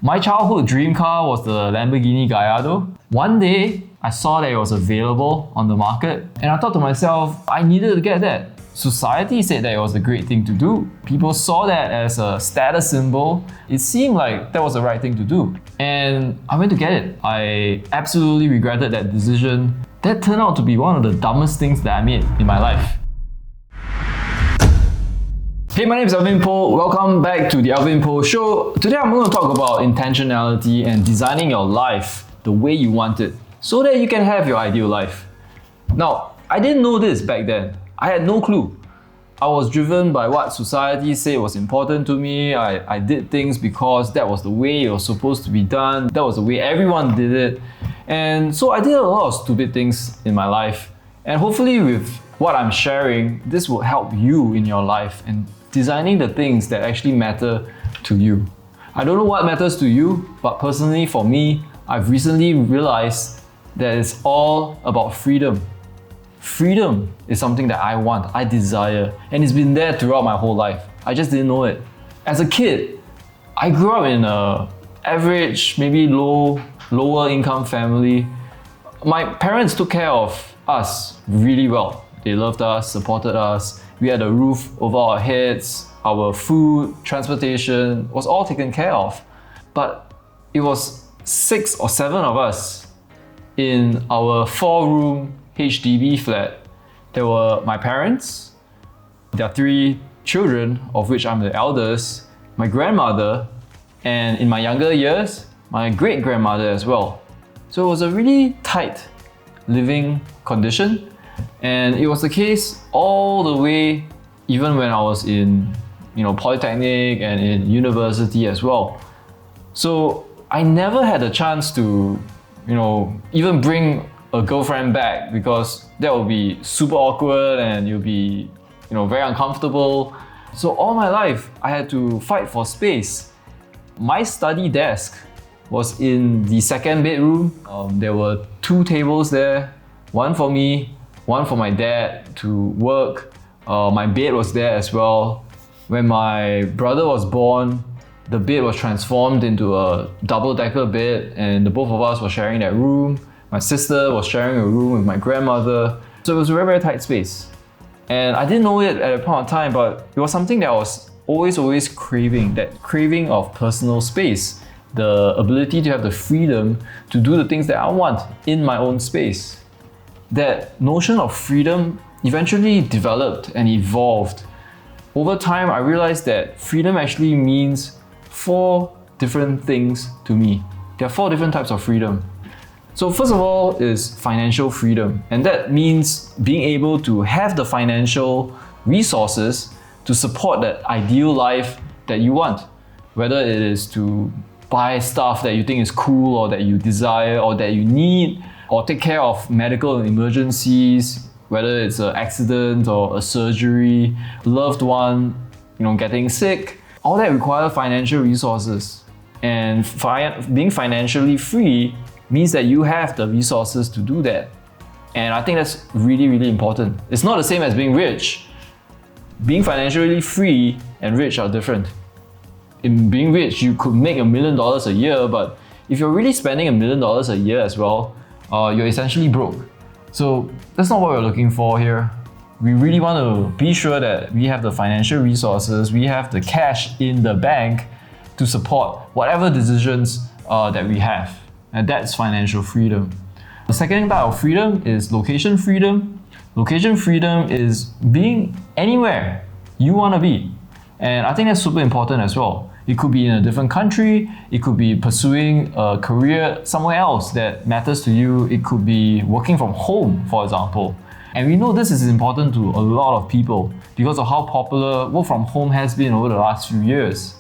My childhood dream car was the Lamborghini Gallardo. One day, I saw that it was available on the market and I thought to myself, I needed to get that. Society said that it was a great thing to do. People saw that as a status symbol. It seemed like that was the right thing to do. And I went to get it. I absolutely regretted that decision. That turned out to be one of the dumbest things that I made in my life. Hey, my name is Alvin Poh. Welcome back to the Alvin Poh Show. Today I'm going to talk about intentionality and designing your life the way you want it so that you can have your ideal life. Now, I didn't know this back then. I had no clue. I was driven by what society said was important to me. I did things because that was the way it was supposed to be done. That was the way everyone did it. And so I did a lot of stupid things in my life. And hopefully with what I'm sharing, this will help you in your life and designing the things that actually matter to you. I don't know what matters to you, but personally for me, I've recently realized that it's all about freedom. Freedom is something that I want, I desire, and it's been there throughout my whole life. I just didn't know it. As a kid, I grew up in an average, maybe lower income family. My parents took care of us really well. They loved us, supported us. We had a roof over our heads, our food, transportation was all taken care of. But it was 6 or 7 of us in our 4-room HDB flat. There were my parents, their 3 children, of which I'm the eldest, my grandmother, and in my younger years, my great-grandmother as well. So it was a really tight living condition, and it was the case all the way even when I was in polytechnic and in university as well. So I never had a chance to even bring a girlfriend back because that would be super awkward and you'll be very uncomfortable. So all my life I had to fight for space. My study desk was in the 2nd bedroom. There were 2 tables there, one for me, one for my dad to work. My bed was there as well. When my brother was born, the bed was transformed into a double-decker bed and the both of us were sharing that room. My sister was sharing a room with my grandmother. So it was a very, very tight space. And I didn't know it at a point of time, but it was something that I was always craving, that craving of personal space, the ability to have the freedom to do the things that I want in my own space. That notion of freedom eventually developed and evolved. Over time, I realized that freedom actually means 4 different things to me. There are 4 different types of freedom. So first of all is financial freedom, and that means being able to have the financial resources to support that ideal life that you want. Whether it is to buy stuff that you think is cool or that you desire or that you need, or take care of medical emergencies, whether it's an accident or a surgery, loved one, getting sick, all that requires financial resources. And being financially free means that you have the resources to do that. And I think that's really, really important. It's not the same as being rich. Being financially free and rich are different. In being rich, you could make $1 million a year, but if you're really spending $1 million a year as well, you're essentially broke. So that's not what we're looking for here. We really want to be sure that we have the financial resources, we have the cash in the bank to support whatever decisions that we have. And that's financial freedom. The second type of freedom is location freedom. Location freedom is being anywhere you want to be. And I think that's super important as well. It could be in a different country, it could be pursuing a career somewhere else that matters to you, it could be working from home, for example. And we know this is important to a lot of people because of how popular work from home has been over the last few years.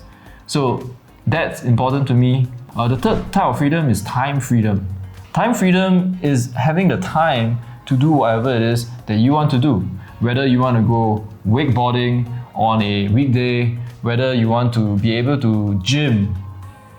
So that's important to me. The third type of freedom is time freedom. Time freedom is having the time to do whatever it is that you want to do. Whether you want to go wakeboarding on a weekday, whether you want to be able to gym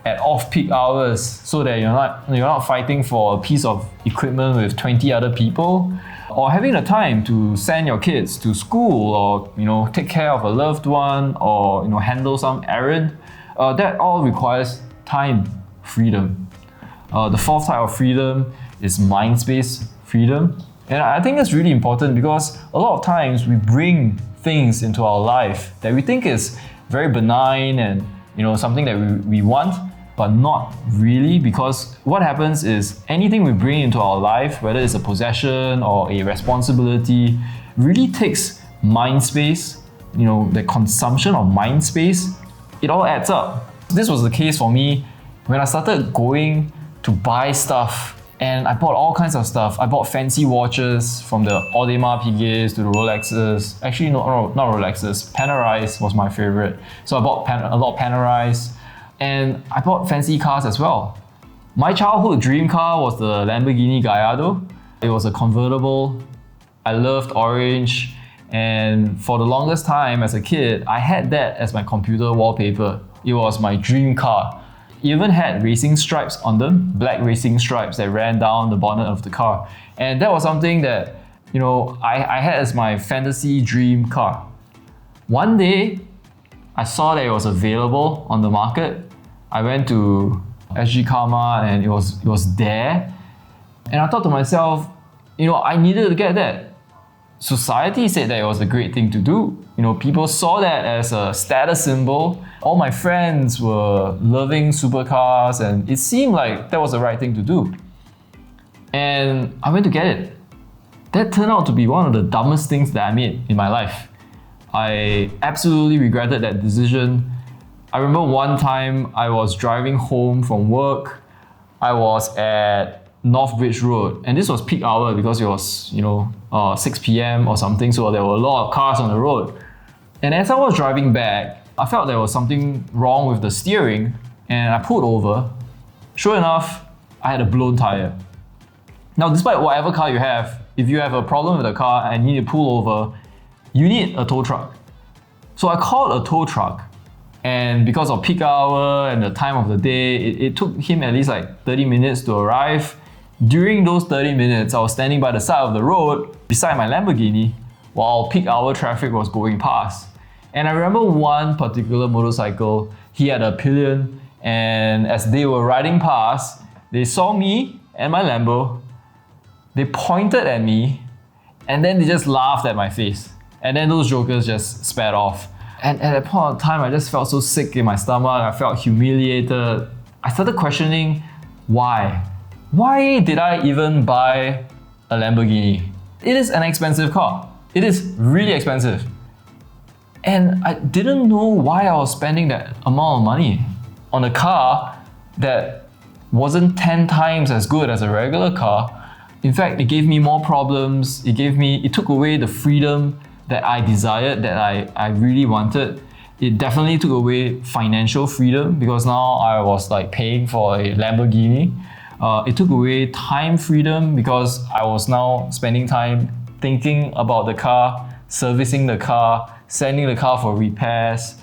at off-peak hours so that you're not fighting for a piece of equipment with 20 other people, or having the time to send your kids to school or take care of a loved one or handle some errand, that all requires time freedom. The fourth type of freedom is mind space freedom. And I think that's really important because a lot of times we bring things into our life that we think is very benign and something that we want, but not really, because what happens is anything we bring into our life, whether it's a possession or a responsibility, really takes mind space, the consumption of mind space, it all adds up. This was the case for me when I started going to buy stuff, and I bought all kinds of stuff. I bought fancy watches, from the Audemars Piguets to the Rolexes. Actually, not Rolexes. Panerais was my favorite. So I bought a lot of Panerais, and I bought fancy cars as well. My childhood dream car was the Lamborghini Gallardo. It was a convertible. I loved orange, and for the longest time as a kid, I had that as my computer wallpaper. It was my dream car. It even had racing stripes on them, black racing stripes that ran down the bonnet of the car. And that was something that, I had as my fantasy dream car. One day, I saw that it was available on the market. I went to SG Karma and it was there. And I thought to myself, I needed to get that. Society said that it was a great thing to do. People saw that as a status symbol. All my friends were loving supercars, and it seemed like that was the right thing to do. And I went to get it. That turned out to be one of the dumbest things that I made in my life. I absolutely regretted that decision. I remember one time I was driving home from work. I was at North Bridge Road, and this was peak hour because it was 6 p.m. or something, so there were a lot of cars on the road. And as I was driving back, I felt there was something wrong with the steering, and I pulled over. Sure enough, I had a blown tire. Now, despite whatever car you have, if you have a problem with the car and you need to pull over, you need a tow truck. So I called a tow truck, and because of peak hour and the time of the day, it took him at least like 30 minutes to arrive. During those 30 minutes, I was standing by the side of the road beside my Lamborghini while peak hour traffic was going past. And I remember one particular motorcycle, he had a pillion, and as they were riding past, they saw me and my Lambo, they pointed at me, and then they just laughed at my face. And then those jokers just sped off. And at that point of time, I just felt so sick in my stomach, I felt humiliated. I started questioning why. Why did I even buy a Lamborghini? It is an expensive car. It is really expensive. And I didn't know why I was spending that amount of money on a car that wasn't 10 times as good as a regular car. In fact, it gave me more problems. It took away the freedom that I desired, that I really wanted. It definitely took away financial freedom because now I was like paying for a Lamborghini. It took away time freedom because I was now spending time thinking about the car, servicing the car, sending the car for repairs,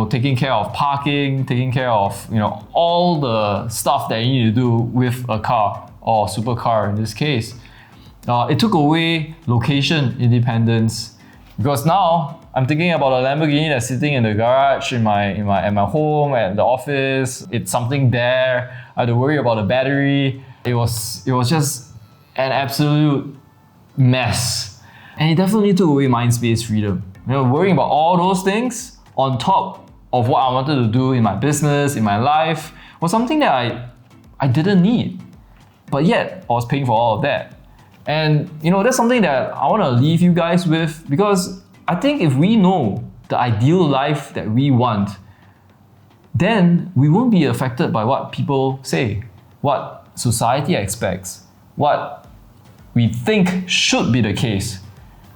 taking care of parking, taking care of, all the stuff that you need to do with a car or supercar in this case. It took away location independence because now I'm thinking about a Lamborghini that's sitting in the garage at my home, at the office. It's something there. I had to worry about the battery. It was just an absolute mess. And it definitely took away mind space freedom. Worrying about all those things on top of what I wanted to do in my business, in my life, was something that I didn't need. But yet, I was paying for all of that. And that's something that I want to leave you guys with, because I think if we know the ideal life that we want, then we won't be affected by what people say, what society expects, what we think should be the case.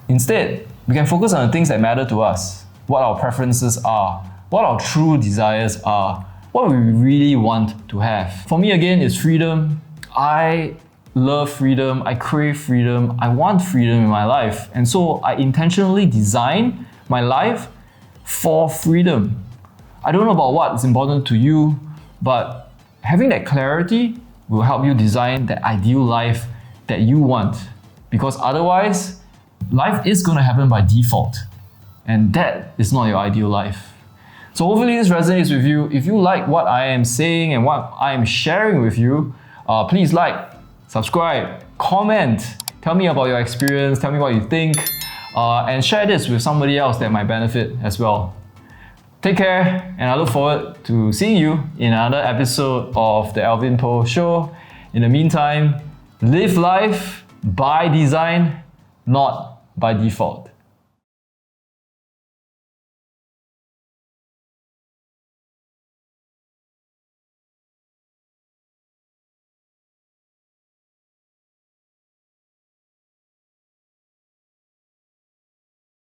Instead, we can focus on the things that matter to us, what our preferences are, what our true desires are, what we really want to have. For me, again, it's freedom. I love freedom, I crave freedom, I want freedom in my life. And so I intentionally design my life for freedom. I don't know about what's important to you, but having that clarity will help you design that ideal life that you want. Because otherwise, life is going to happen by default. And that is not your ideal life. So hopefully this resonates with you. If you like what I am saying and what I am sharing with you, please like, subscribe, comment, tell me about your experience, tell me what you think, and share this with somebody else that might benefit as well. Take care, and I look forward to seeing you in another episode of the Alvin Poh Show. In the meantime, live life by design, not by default.